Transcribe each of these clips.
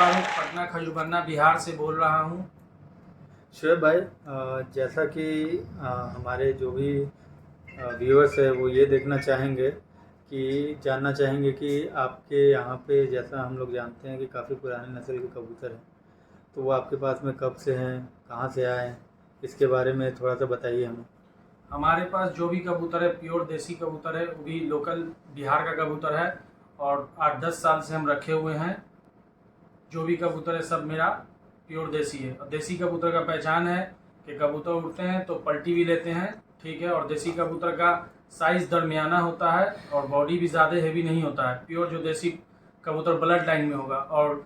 फारूक पटना खजूरबन्ना बिहार से बोल रहा हूँ। शोएब भाई, जैसा कि हमारे जो भी व्यूअर्स है वो ये देखना चाहेंगे कि जानना चाहेंगे कि आपके यहाँ पे, जैसा हम लोग जानते हैं कि काफ़ी पुराने नस्ल के कबूतर हैं, तो वो आपके पास में कब से हैं, कहाँ से आए हैं, इसके बारे में थोड़ा सा बताइए हमें। हमारे पास जो भी कबूतर है प्योर देसी कबूतर है, वो भी लोकल बिहार का कबूतर है और 8-10 साल से हम रखे हुए हैं। जो भी कबूतर है सब मेरा प्योर देसी है। और देसी कबूतर का पहचान है कि कबूतर उड़ते हैं तो पलटी भी लेते हैं, ठीक है। और देसी कबूतर का साइज़ दरमियाना होता है और बॉडी भी ज़्यादा हेवी नहीं होता है। प्योर जो देसी कबूतर ब्लड लाइन में होगा। और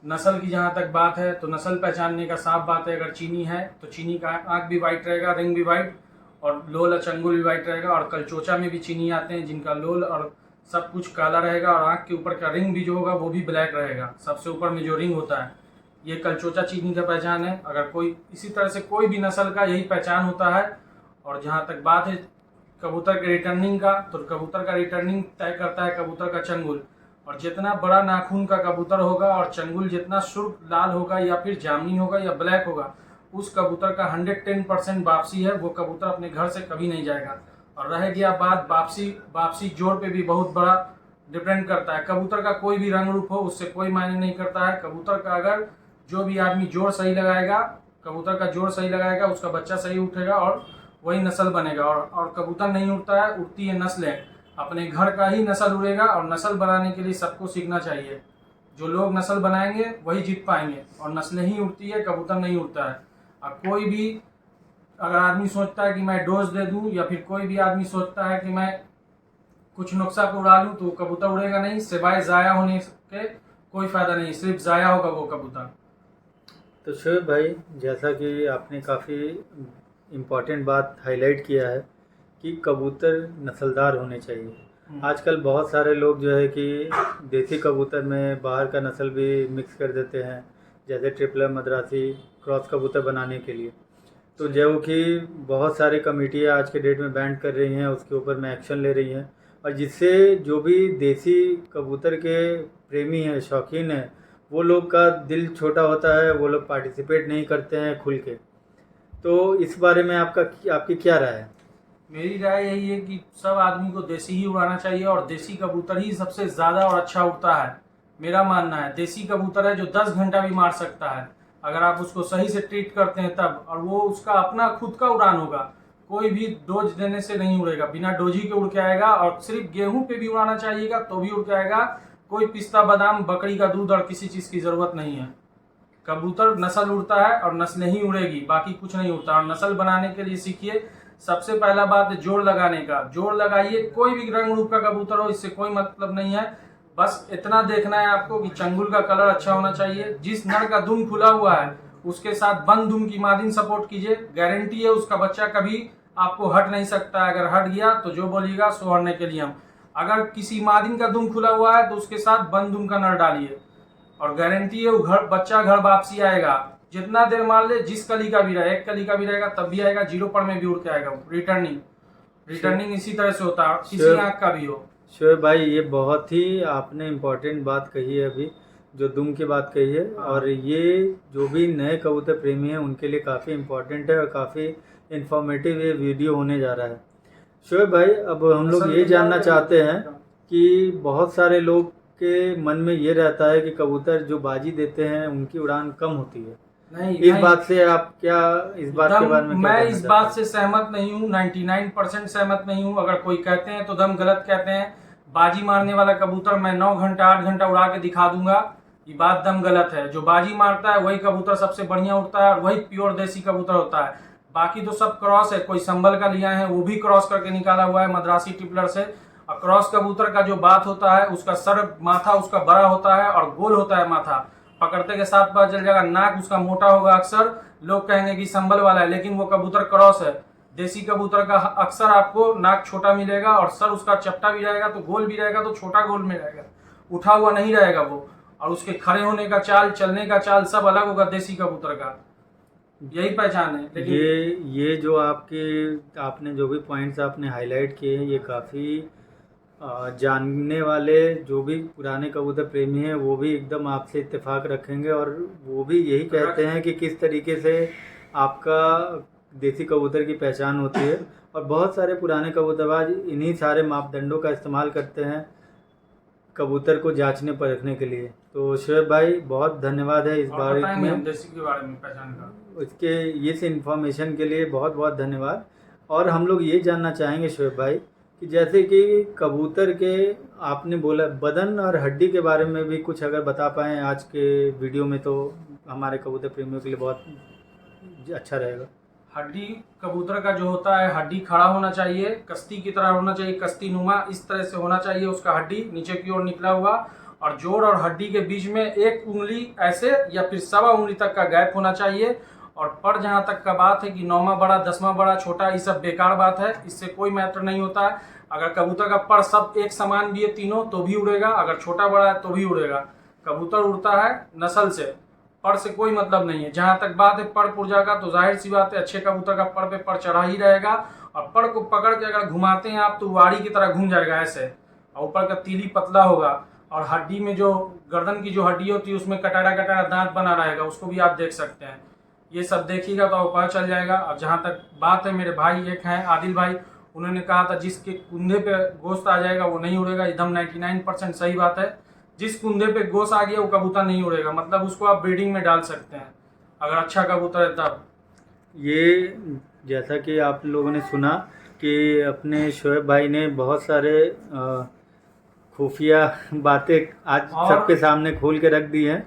नस्ल की जहाँ तक बात है तो नस्ल पहचानने का साफ बात है, अगर चीनी है तो चीनी का आँख भी वाइट रहेगा, रिंग भी वाइट, और लोल और चंगुल भी वाइट रहेगा। और कलचोचा में भी चीनी आते हैं जिनका लोल और सब कुछ काला रहेगा और आँख के ऊपर का रिंग भी जो होगा वो भी ब्लैक रहेगा। सबसे ऊपर में जो रिंग होता है ये कलचोचा चीनी का पहचान है। अगर कोई इसी तरह से कोई भी नस्ल का यही पहचान होता है। और जहाँ तक बात है कबूतर के रिटर्निंग का, तो कबूतर का रिटर्निंग तय करता है कबूतर का चंगुल। और जितना बड़ा नाखून का कबूतर होगा और चंगुल जितना सुर्ख लाल होगा या फिर जामनी होगा या ब्लैक होगा, उस कबूतर का 110% वापसी है। वो कबूतर अपने घर से कभी नहीं जाएगा। और रह गया बात वापसी जोड़ पे भी बहुत बड़ा डिपेंड करता है। कबूतर का कोई भी रंग रूप हो उससे कोई मायने नहीं करता है। कबूतर का अगर जो भी आदमी जोड़ सही लगाएगा, कबूतर का जोड़ सही लगाएगा, उसका बच्चा सही उठेगा और वही नस्ल बनेगा। और कबूतर नहीं उड़ता है, उड़ती है नस्लें। अपने घर का ही नस्ल उड़ेगा। और नस्ल बनाने के लिए सबको सीखना चाहिए। जो लोग नस्ल बनाएंगे वही जीत पाएंगे। और नस्लें ही उड़ती है, कबूतर नहीं उड़ता है। अब कोई भी अगर आदमी सोचता है कि मैं डोज दे दूं, या फिर कोई भी आदमी सोचता है कि मैं कुछ नुक्सा पे उड़ा लूं, तो कबूतर उड़ेगा नहीं। सिवाय ज़ाया होने के कोई फ़ायदा नहीं, सिर्फ ज़ाया होगा वो कबूतर। तो शोएब भाई, जैसा कि आपने काफ़ी इम्पोर्टेंट बात हाईलाइट किया है कि कबूतर नस्लदार होने चाहिए। आजकल बहुत सारे लोग जो है कि देसी कबूतर में बाहर का नस्ल भी मिक्स कर देते हैं, जैसे ट्रिपलर मद्रासी क्रॉस कबूतर बनाने के लिए। तो जो कि बहुत सारी कमेटियाँ आज के डेट में बैंड कर रही हैं, उसके ऊपर में एक्शन ले रही हैं। और जिससे जो भी देसी कबूतर के प्रेमी हैं, शौकीन हैं, वो लोग का दिल छोटा होता है, वो लोग पार्टिसिपेट नहीं करते हैं खुल के। तो इस बारे में आपकी क्या राय है? मेरी राय यही है कि सब आदमी को देसी ही उड़ाना चाहिए और देसी कबूतर ही सबसे ज़्यादा और अच्छा उड़ता है। मेरा मानना है देसी कबूतर है जो 10 घंटा भी मार सकता है, अगर आप उसको सही से ट्रीट करते हैं तब। और वो उसका अपना खुद का उड़ान होगा, कोई भी डोज देने से नहीं उड़ेगा। बिना डोजी के उड़ के आएगा। और सिर्फ गेहूं पे भी उड़ाना चाहिएगा तो भी उड़ के आएगा। कोई पिस्ता बादाम बकरी का दूध और किसी चीज़ की ज़रूरत नहीं है। कबूतर नस्ल उड़ता है और नस्लें ही उड़ेगी, बाकी कुछ नहीं उड़ता। और नस्ल बनाने के लिए सीखिए, सबसे पहला बात है जोड़ लगाने का। जोड़ लगाइए, कोई भी रंग रूप का कबूतर हो, इससे कोई मतलब नहीं है। बस इतना देखना है आपको कि चंगुल का कलर अच्छा होना चाहिए। जिस नर का दुम खुला हुआ है उसके साथ बंद दुम की मादिन सपोर्ट कीजिए, गारंटी है उसका बच्चा कभी आपको हट नहीं सकता है। अगर हट गया तो जो बोलिएगा सोहरने के लिए हम। अगर किसी मादिन का दुम खुला हुआ है तो उसके साथ बंद दुम का नर डालिए, और गारंटी है वो बच्चा घर वापसी आएगा। जितना देर मान ले, जिस कली का भी रहे, एक कली का भी रहेगा तब भी आएगा, 0 पर में भी उड़ के आएगा। रिटर्निंग रिटर्निंग इसी तरह से होता है, किसी आँख का भी हो। शोएब भाई, ये बहुत ही आपने इम्पोर्टेंट बात कही है अभी, जो दुम की बात कही है। और ये जो भी नए कबूतर प्रेमी हैं उनके लिए काफ़ी इम्पोर्टेंट है और काफ़ी इन्फॉर्मेटिव ये वीडियो होने जा रहा है। शोएब भाई, अब हम लोग ये जानना चाहते हैं कि बहुत सारे लोग के मन में ये रहता है कि कबूतर जो बाजी देते हैं उनकी उड़ान कम होती है। नहीं, इस बात से आप क्या, इस बात के बारे में क्या मैं कहना इस चाहते बात हैं? से सहमत नहीं हूँ, 99% सहमत नहीं हूँ। अगर कोई कहते हैं तो दम गलत कहते हैं। बाजी मारने वाला कबूतर मैं 9 घंटा 8 घंटा उड़ा के दिखा दूंगा, ये बात दम गलत है। जो बाजी मारता है वही कबूतर सबसे बढ़िया उड़ता है और वही प्योर देसी कबूतर होता है। बाकी तो सब क्रॉस है, कोई संभल का लिया है वो भी क्रॉस करके निकाला हुआ है मद्रासी ट्रिपलर से। और क्रॉस कबूतर का जो बात होता है, उसका सर माथा उसका बड़ा होता है और गोल होता है माथा, पकड़ते के साथ पता चल जाएगा। नाक उसका मोटा होगा, अक्सर लोग कहेंगे कि संभल वाला है, लेकिन वो कबूतर क्रॉस है। देसी कबूतर का अक्सर आपको नाक छोटा मिलेगा और सर उसका चपटा भी रहेगा तो गोल भी रहेगा, तो छोटा गोल में रहेगा, उठा हुआ नहीं रहेगा वो। और उसके खड़े होने का चाल, चलने का चाल सब अलग होगा देसी कबूतर का, यही पहचान है। लेकिन ये जो आपने जो भी पॉइंट्स आपने हाईलाइट किए हैं, ये काफ़ी जानने वाले जो भी पुराने कबूतर प्रेमी हैं वो भी एकदम आपसे इत्तेफाक रखेंगे और वो भी यही कहते हैं कि किस तरीके से आपका देसी कबूतर की पहचान होती है। और बहुत सारे पुराने कबूतरबाज इन्हीं सारे मापदंडों का इस्तेमाल करते हैं कबूतर को जांचने परखने के लिए। तो शोएब भाई बहुत धन्यवाद है इस और बारे बताएंगे हम में, देसी के बारे में पहचान का। इसके इस इन्फॉर्मेशन के लिए बहुत बहुत धन्यवाद। और हम लोग ये जानना चाहेंगे शोएब भाई कि जैसे कि कबूतर के आपने बोला बदन और हड्डी के बारे में भी कुछ अगर बता पाएँ आज के वीडियो में तो हमारे कबूतर प्रेमियों के लिए बहुत अच्छा रहेगा। हड्डी कबूतर का जो होता है, हड्डी खड़ा होना चाहिए, कश्ती की तरह होना चाहिए, कश्ती नुमा इस तरह से होना चाहिए उसका हड्डी नीचे की ओर निकला हुआ, और जोड़ और हड्डी के बीच में 1 उंगली ऐसे या फिर 1.25 उंगली तक का गैप होना चाहिए। और पर जहाँ तक का बात है कि 9वां बड़ा, 10वां बड़ा, छोटा, ये सब बेकार बात है, इससे कोई मैटर नहीं होता है। अगर कबूतर का पर सब एक समान भी है तीनों तो भी उड़ेगा, अगर छोटा बड़ा है तो भी उड़ेगा। कबूतर उड़ता है नस्ल से, पर से कोई मतलब नहीं है। जहां तक बात है पर पुर्जा का, तो जाहिर सी बात है अच्छे कबूतर का पर पे पर चढ़ा ही रहेगा, और पर को पकड़ के अगर घुमाते हैं आप तो वाड़ी की तरह घूम जाएगा ऐसे, और ऊपर का तीली पतला होगा, और हड्डी में जो गर्दन की जो हड्डी होती है उसमें कटारा कटारा दांत बना रहेगा, उसको भी आप देख सकते हैं। ये सब देखिएगा तो आपको पता चल जाएगा। और जहाँ तक बात है, मेरे भाई एक हैं आदिल भाई, उन्होंने कहा था जिसके कुंधे पे गोश्त आ जाएगा वो नहीं उड़ेगा, एकदम 99% सही बात है। जिस कुंधे पे गोश्त आ गया वो कबूतर नहीं उड़ेगा, मतलब उसको आप ब्रीडिंग में डाल सकते हैं अगर अच्छा कबूतर है तब। ये जैसा कि आप लोगों ने सुना कि अपने शोएब भाई ने बहुत सारे खुफिया बातें आज सबके सामने खोल के रख दी हैं।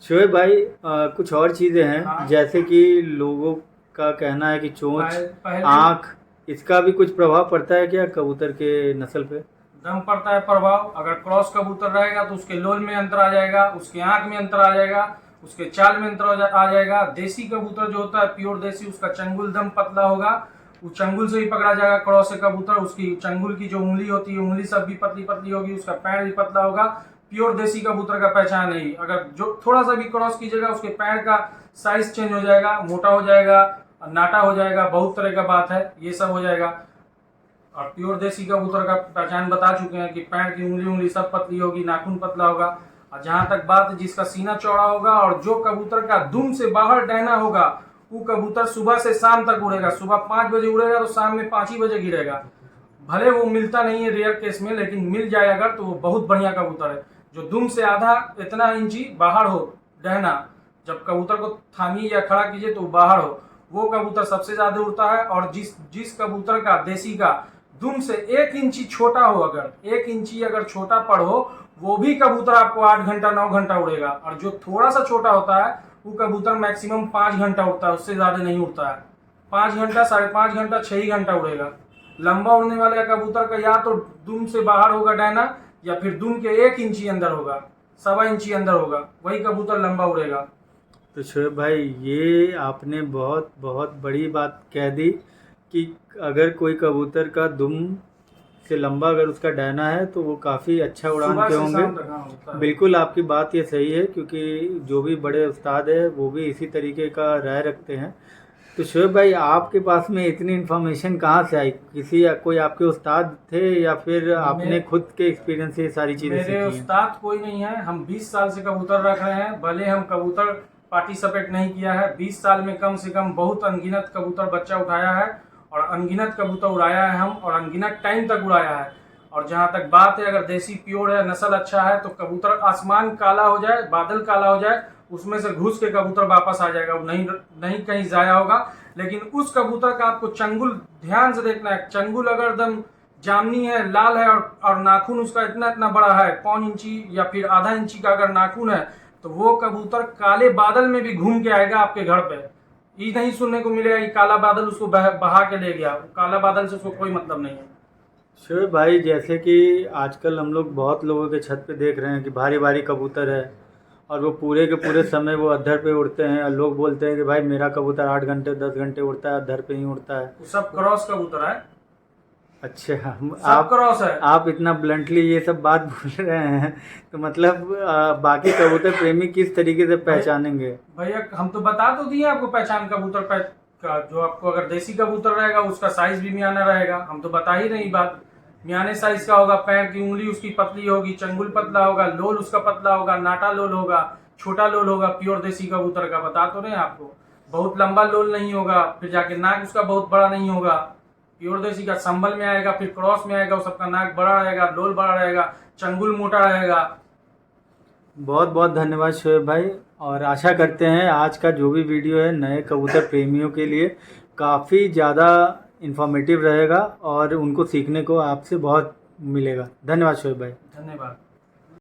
शोएब भाई कुछ और चीज़ें हैं, हाँ। जैसे कि लोगों का कहना है कि चोंच, पहले आँख, इसका भी कुछ प्रभाव पड़ता है क्या कबूतर के नस्ल पे? दम पड़ता है प्रभाव। अगर क्रॉस कबूतर रहेगा तो उसके लोल में अंतर आ जाएगा, उसके आंख में अंतर आ जाएगा, उसके चाल में अंतर आ जाएगा। देसी कबूतर जो होता है प्योर देसी, उसका चंगुल दम पतला होगा, वो चंगुल से ही पकड़ा जाएगा। क्रॉस से कबूतर, उसकी चंगुल की जो उंगली होती है उंगली सब भी पतली पतली होगी, उसका पैर भी पतला होगा। प्योर देसी कबूतर का पहचान है। अगर जो थोड़ा सा भी क्रॉस कीजिएगा उसके पैर का साइज चेंज हो जाएगा, मोटा हो जाएगा, नाटा हो जाएगा, बहुत तरह का बात है, ये सब हो जाएगा। और प्योर देसी कबूतर का पहचान बता चुके हैं कि पैर की उंगली सब पतली होगी, नाखून पतला होगा। और जहां तक बात है जिसका सीना चौड़ा होगा और जो कबूतर का दुम से बाहर डहना होगा, वो कबूतर सुबह से शाम तक उड़ेगा। सुबह 5 बजे उड़ेगा तो शाम में 5 ही बजे गिरेगा। भले वो मिलता नहीं है रेयर केस में, लेकिन मिल जाए अगर तो वो बहुत बढ़िया कबूतर है। जो दुम से आधा इतना इंची बाहर हो डहना, जब कबूतर को थामिए या खड़ा कीजिए तो बाहर हो, वो कबूतर सबसे ज्यादा उड़ता है। और जिस कबूतर का देसी का दुम से 1 इंची छोटा हो, अगर 1 इंची अगर छोटा पड़ हो, वो भी कबूतर आपको 8 घंटा 9 घंटा उड़ेगा। और जो थोड़ा सा छोटा होता है वो कबूतर मैक्सिमम 5 घंटा उड़ता है, उससे ज्यादा नहीं उड़ता है। 5 घंटा, 5.5 घंटा, 6 ही घंटा उड़ेगा। लंबा उड़ने वाले कबूतर का या तो दुम से बाहर होगा डैना, या फिर दुम के 1 इंची अंदर होगा, 1.25 इंची अंदर होगा, वही कबूतर लंबा उड़ेगा। तो शोएब भाई ये आपने बहुत बहुत बड़ी बात कह दी कि अगर कोई कबूतर का दुम से लंबा अगर उसका डैना है तो वो काफ़ी अच्छा उड़ान सुबह पे से होंगे। शाम तक हाँ होता है। बिल्कुल आपकी बात ये सही है, क्योंकि जो भी बड़े उस्ताद है वो भी इसी तरीके का राय रखते हैं। तो शोएब भाई आपके पास में इतनी इन्फॉर्मेशन कहाँ से आई? कोई आपके उस्ताद थे या फिर आपने खुद के एक्सपीरियंस से ये सारी चीज़ें सीखी मेरे हैं? उस्ताद कोई नहीं है। हम 20 साल से कबूतर रख रहे हैं, भले हम कबूतर पार्टिसिपेट नहीं किया है। 20 साल में कम से कम बहुत अनगिनत कबूतर बच्चा उठाया है, और अनगिनत कबूतर उड़ाया है हम, और अनगिनत टाइम तक उड़ाया है। और जहाँ तक बात है अगर देसी प्योर है, नस्ल अच्छा है, तो कबूतर आसमान काला हो जाए, बादल काला हो जाए, उसमें से घुस के कबूतर वापस आ जाएगा, वो नहीं कहीं जाया होगा। लेकिन उस कबूतर का आपको चंगुल ध्यान से देखना है। चंगुल अगर दम जामनी है, लाल है, और नाखून उसका इतना इतना बड़ा है, 1 इंची या फिर आधा इंची का अगर नाखून है, तो वो कबूतर काले बादल में भी घूम के आएगा आपके घर पे। ये नहीं सुनने को मिलेगा कि काला बादल उसको बहा के ले गया। काला बादल से उसको कोई मतलब नहीं है। शोएब भाई जैसे कि आजकल हम लोग बहुत लोगों के छत पे देख रहे हैं कि भारी भारी कबूतर है, और वो पूरे के पूरे समय वो अद्धर पे उड़ते हैं, और लोग बोलते हैं कि भाई मेरा कबूतर 8 घंटे 10 घंटे उड़ता है, अद्धर पे ही उड़ता है। वो सब क्रॉस कबूतर है। अच्छा, सब क्रॉस है। आप इतना ब्लंटली ये सब बात बोल रहे हैं, तो मतलब बाकी कबूतर प्रेमी किस तरीके से पहचानेंगे? भैया हम तो बता तो दिए आपको पहचान कबूतर का। जो आपको अगर देसी कबूतर रहेगा उसका साइज भी मियाना रहेगा, हम तो बता ही नहीं बात। म्याने साइज का होगा, पैर की उंगली उसकी पतली होगी, चंगुल पतला होगा, लोल उसका पतला होगा, नाटा लोल होगा, छोटा लोल होगा प्योर देसी कबूतर का। बता तो रहे हैं आपको, बहुत लंबा लोल नहीं होगा, फिर जाके नाक उसका बहुत बड़ा नहीं होगा। प्योर देसी का संभल में आएगा, फिर क्रॉस में आएगा, सबका नाक बड़ा रहेगा, लोल बड़ा रहेगा, चंगुल मोटा रहेगा। बहुत बहुत धन्यवाद शोएब भाई, और आशा करते हैं आज का जो भी वीडियो है नए कबूतर प्रेमियों के लिए काफ़ी ज़्यादा इन्फॉर्मेटिव रहेगा और उनको सीखने को आपसे बहुत मिलेगा। धन्यवाद शोएब भाई। धन्यवाद।